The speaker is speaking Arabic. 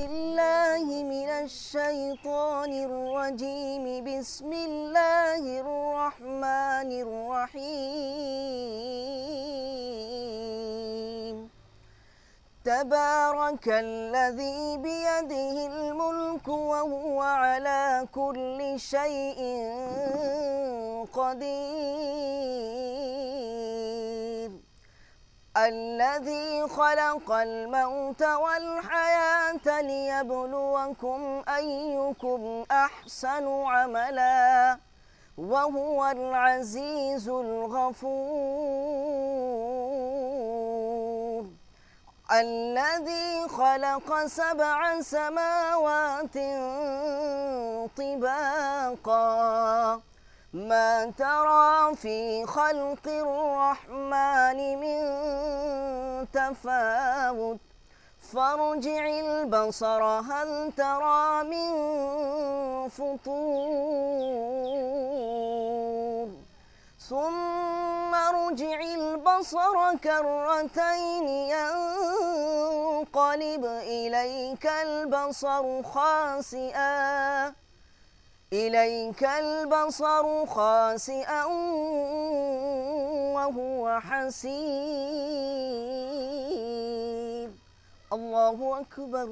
بالله من الشيطان الرجيم. بسم الله الرحمن الرحيم. تبارك الذي بيده الملك وهو على كل شيء قدير. الذي خلق الموت والحياة ليبلوكم أيكم أحسن عملا وهو العزيز الغفور. الذي خلق 7 سماوات طباقا ما ترى في خلق الرحمن من تفاوت فارجع البصر هل ترى من فطور ثم ارجع البصر كرتين ينقلب إليك البصر خاسئا وهو حسير. الله أكبر.